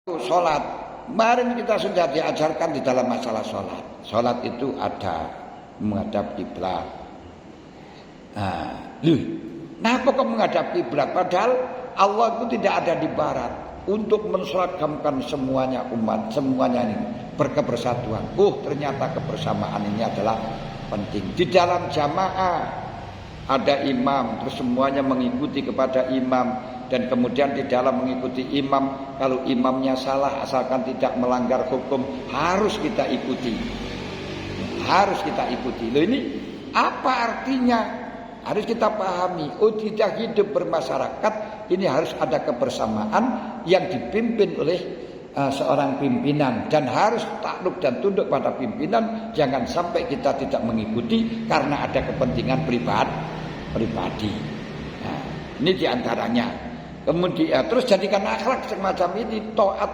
Sholat, kemarin kita sudah diajarkan di dalam masalah sholat. Sholat itu ada menghadap kiblat. Kenapa kok menghadap kiblat? Padahal Allah itu tidak ada di barat untuk menseragamkan semuanya umat, semuanya ini berkebersatuan. Ternyata kebersamaan ini adalah penting. Di dalam jamaah ada imam, terus semuanya mengikuti kepada imam. Dan kemudian di dalam mengikuti imam, kalau imamnya salah asalkan tidak melanggar hukum, harus kita ikuti. Harus kita ikuti. Loh, ini apa artinya? Harus kita pahami. Tidak hidup bermasyarakat, ini harus ada kebersamaan yang dipimpin oleh seorang pimpinan. Dan harus takluk dan tunduk pada pimpinan. Jangan sampai kita tidak mengikuti karena ada kepentingan pribadi. Nah, ini diantaranya. Kemudian terus jadikan akhlak semacam ini, taat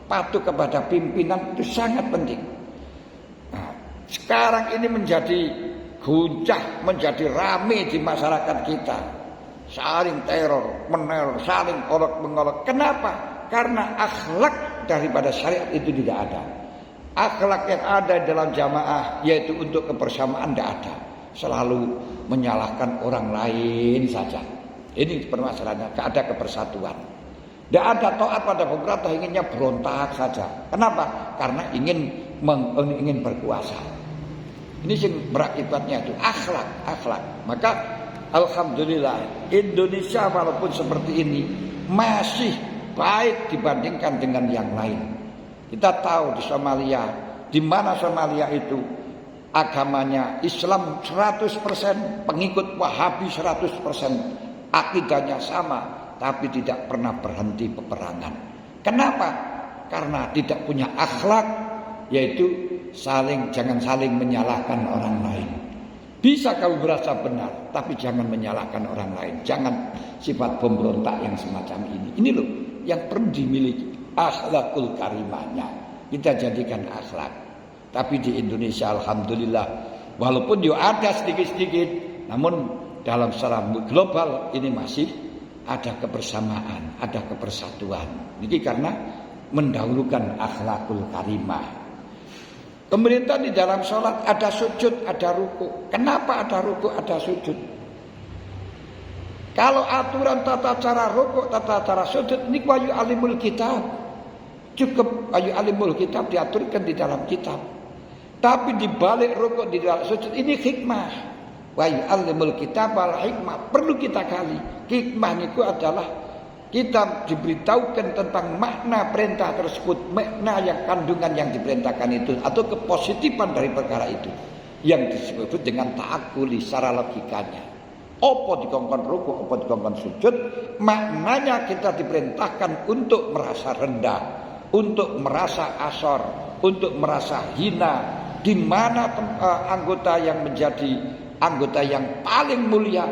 patuh kepada pimpinan itu sangat penting. Nah, sekarang ini menjadi guncah, menjadi rame di masyarakat kita. Saling teror, meneror, saling olok-mengolok. Kenapa? Karena akhlak daripada syariat itu tidak ada. Akhlak yang ada dalam jamaah yaitu untuk kebersamaan tidak ada. Selalu menyalahkan orang lain saja. Ini permasalahannya, tidak ada kebersatuan. Tidak ada taat pada pemerintah, inginnya berontak saja. Kenapa? Karena ingin berkuasa. Ini yang berakibatnya itu akhlak. Maka alhamdulillah Indonesia walaupun seperti ini masih baik dibandingkan dengan yang lain. Kita tahu di Somalia, di mana Somalia itu agamanya Islam 100%, pengikut Wahabi 100%. Akidahnya sama, tapi tidak pernah berhenti peperangan. Kenapa? Karena tidak punya akhlak, yaitu jangan saling menyalahkan orang lain. Bisa kamu berasa benar, tapi jangan menyalahkan orang lain. Jangan sifat pemberontak yang semacam ini. Ini loh yang perlu dimiliki, akhlakul karimahnya. Kita jadikan akhlak. Tapi di Indonesia alhamdulillah, walaupun ada sedikit-sedikit, namun dalam secara global ini masih ada kebersamaan, ada kebersatuan. Ini karena mendahulukan akhlakul karimah. Kemudian di dalam sholat ada sujud, ada ruku. Kenapa ada ruku, ada sujud? Kalau aturan tata cara ruku, tata cara sujud, ini wayu alimul kitab. Cukup wayu alimul kitab diaturkan di dalam kitab. Tapi di balik ruku, di dalam sujud, ini hikmah. Wa yu'allimul kitab wal hikmah, perlu kita gali. Hikmah itu adalah kita diberitahukan tentang makna perintah tersebut, makna yang kandungan yang diperintahkan itu, atau kepositifan dari perkara itu yang disebut dengan ta'akuli secara logikanya. Apa dikongkon ruku, apa dikongkon sujud, maknanya kita diperintahkan untuk merasa rendah, untuk merasa asor, untuk merasa hina, di mana anggota yang menjadi anggota yang paling mulia,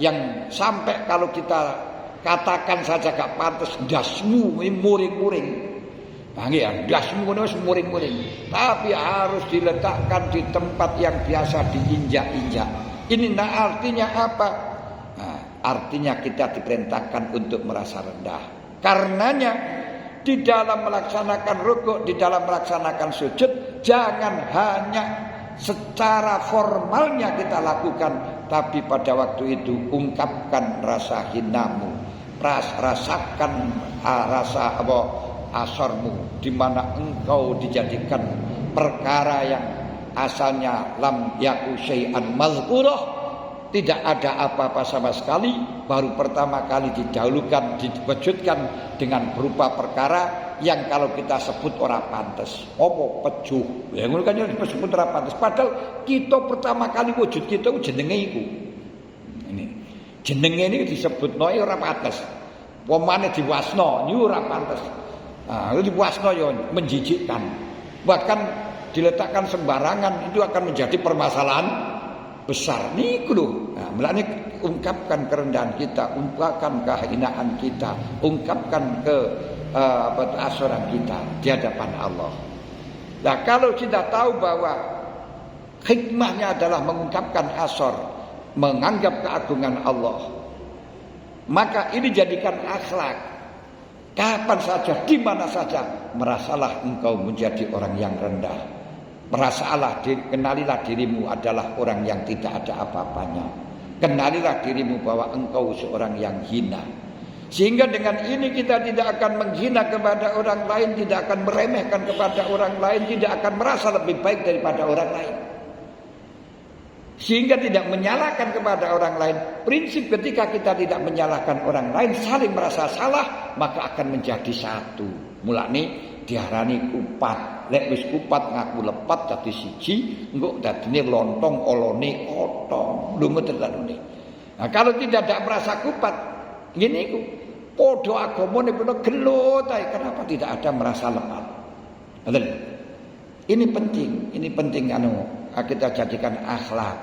yang sampai kalau kita katakan saja gak pantas, dasmu ini muring-muring. Ya, dasmu ini muring-muring. Tapi harus diletakkan di tempat yang biasa diinjak-injak. Ini artinya apa? Nah, artinya kita diperintahkan untuk merasa rendah. Karenanya di dalam melaksanakan rukuk, di dalam melaksanakan sujud, jangan hanya secara formalnya kita lakukan, tapi pada waktu itu ungkapkan rasa hinamu, rasakan rasa asormu, di mana engkau dijadikan perkara yang asalnya lam yaku syai'an mazkurah, tidak ada apa-apa sama sekali, baru pertama kali didahulukan, diwujudkan dengan berupa perkara yang kalau kita sebut orang pantas, pejuh, yang kan disebut orang pantas. Padahal kita pertama kali wujud kita jenenge iku. Ini jenenge ini disebut orang pantas. Pemane diwasno, ini orang pantas. Nah, itu diwasno ya menjijikkan. Bahkan diletakkan sembarangan itu akan menjadi permasalahan besar. Niku lho. Nah, mulane ungkapkan kerendahan kita, ungkapkan kehinaan kita, ungkapkan asoran kita di hadapan Allah. Nah, kalau kita tahu bahwa hikmahnya adalah mengungkapkan asor, menganggap keagungan Allah, maka ini jadikan akhlak. Kapan saja, di mana saja, merasalah engkau menjadi orang yang rendah. Kenalilah dirimu adalah orang yang tidak ada apa-apanya. Kenalilah dirimu bahwa engkau seorang yang hina. Sehingga dengan ini kita tidak akan menghina kepada orang lain, tidak akan meremehkan kepada orang lain, tidak akan merasa lebih baik daripada orang lain. Sehingga tidak menyalahkan kepada orang lain. Prinsip ketika kita tidak menyalahkan orang lain, saling merasa salah, maka akan menjadi satu. Mulane diarani kupat. Lek wis kupat ngaku lepat dadi siji, engko dadine lontong olone otong. Lho ngoten dalune. Nah, kalau tidak merasa kupat, ngene iku. Padha agamane pun gelut ae, kenapa tidak ada merasa lepat? Betul. Ini penting kita jadikan akhlak.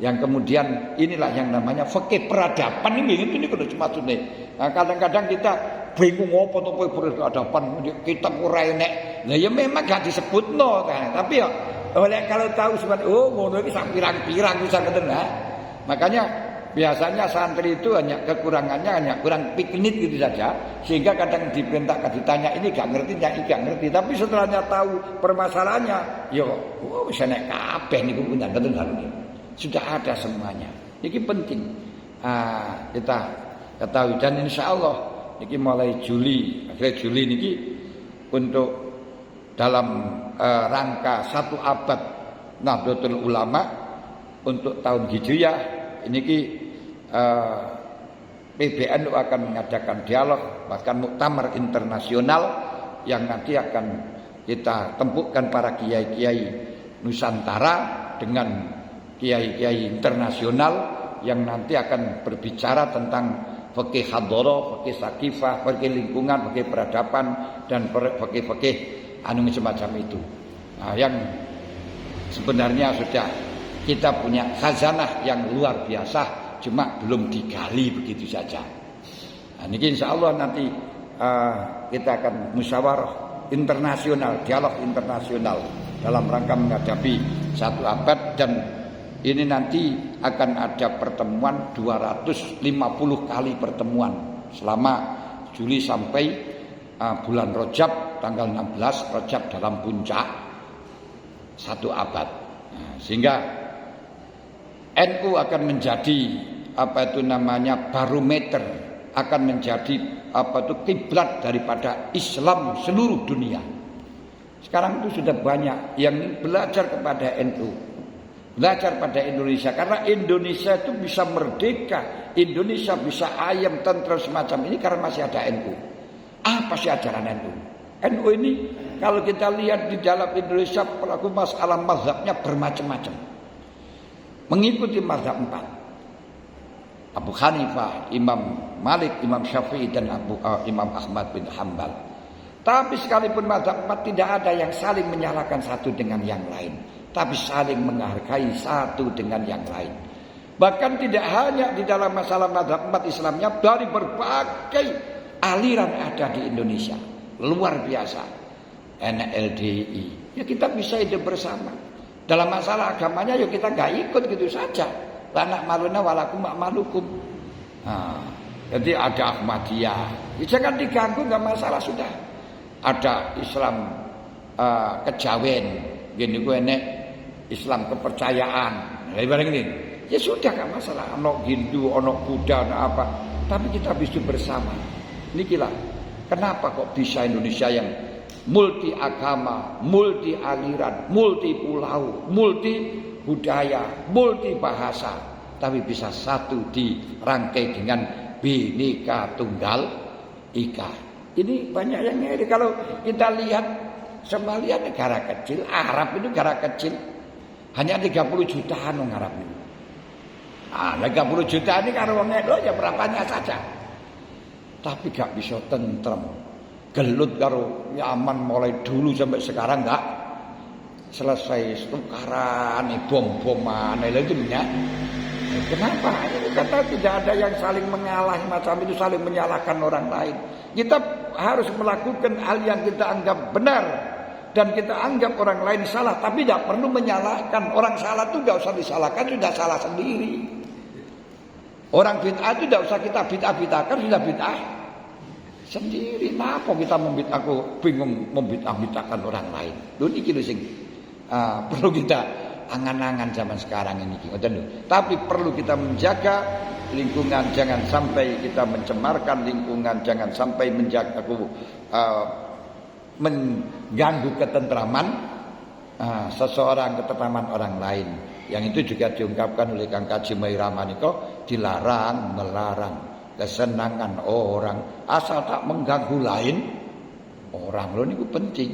Yang kemudian inilah yang namanya fikih peradaban ini kudu maksudnya. Nah, kadang-kadang kita bingung apa to peradaban kita ora enek. Lah ya memang gak disebutno kan. Tapi ya oleh kalau tahu sebenarnya ngono iki sak pirang-pirang bisa ngoten. Makanya biasanya santri itu kekurangannya kurang piknik gitu saja, sehingga kadang diperintahkan ditanya ini gak ngerti, tapi setelahnya tahu permasalahannya, yo wis enek kabeh niku punya ngoten dalune. Sudah ada semuanya. Ini penting. Kita ketahui dan insya Allah ini mulai akhir Juli ini untuk dalam rangka 1 abad Nahdlatul Ulama untuk tahun Hijriah ini PBNU akan mengadakan dialog bahkan muktamar internasional yang nanti akan kita tempuhkan para kiai-kiai Nusantara dengan kiai-kiai internasional yang nanti akan berbicara tentang fikih hadharah, fikih sakifah, fikih lingkungan, fikih peradaban dan fikih semacam itu. Nah, yang sebenarnya sudah kita punya khazanah yang luar biasa, cuma belum digali begitu saja. Nah, ini insya Allah nanti kita akan musyawarah internasional, dialog internasional dalam rangka menghadapi 1 abad dan ini nanti akan ada pertemuan 250 kali pertemuan selama Juli sampai bulan Rajab tanggal 16 Rajab dalam puncak 1 abad. Nah, sehingga NU akan menjadi barometer, akan menjadi kiblat daripada Islam seluruh dunia. Sekarang itu sudah banyak yang belajar kepada NU. Belajar pada Indonesia karena Indonesia itu bisa merdeka, Indonesia bisa ayam tentram semacam ini karena masih ada NU. Apa sih ajaran NU? NU ini kalau kita lihat di dalam Indonesia pelaku masalah mazhabnya bermacam-macam. Mengikuti mazhab 4. Abu Hanifah, Imam Malik, Imam Syafi'i dan Imam Ahmad bin Hanbal. Tapi sekalipun mazhab 4 tidak ada yang saling menyalahkan satu dengan yang lain, tapi saling menghargai satu dengan yang lain. Bahkan tidak hanya di dalam masalah mazhab 4 Islamnya, dari berbagai aliran ada di Indonesia. Luar biasa. NLDI. Ya kita bisa hidup bersama. Dalam masalah agamanya ya kita gak ikut gitu saja. Lanak maluna walakum malukum. Nah, jadi ada Ahmadiyah. Ya jangan diganggu, gak masalah sudah. Ada Islam kejawen. Gini gue enek Islam kepercayaan. Nah, ibarat ini. Ya sudah gak masalah. Ono Hindu, ono Buddha, ono apa. Tapi kita bisa bersama. Inilah kenapa kok bisa Indonesia yang multi agama, multi aliran, multi pulau, multi budaya, multi bahasa, tapi bisa satu dirangkai dengan Bhinneka Tunggal Ika. Ini banyak yang ngeri. Kalau kita lihat Somalia negara kecil, Arab itu negara kecil, hanya 30 jutaan orang Arab ini. 30 juta ini kalau orang itu ya berapanya saja. Tapi gak bisa tentrem. Gelut karo Yaman mulai dulu sampai sekarang gak selesai tukaran bom-boman itu ya. Kenapa? Ini kata tidak ada yang saling mengalah macam itu, saling menyalahkan orang lain. Kita harus melakukan hal yang kita anggap benar dan kita anggap orang lain salah, tapi tidak perlu menyalahkan. Orang salah itu gak usah disalahkan, sudah salah sendiri. Orang bid'ah itu tidak usah kita bid'ah-bid'ahkan, sudah bid'ah sendiri. Napa kita aku bingung membid'ah-bid'ahkan orang lain. Lho niki lho sing perlu kita angan-angan zaman sekarang ini. Tapi perlu kita menjaga lingkungan, jangan sampai kita mencemarkan lingkungan, jangan sampai mengganggu ketentraman seseorang, ketentraman orang lain. Yang itu juga diungkapkan oleh Kang Kaji Mairama niko, dilarang melarang kesenangan orang asal tak mengganggu lain orang. Lho niku penting.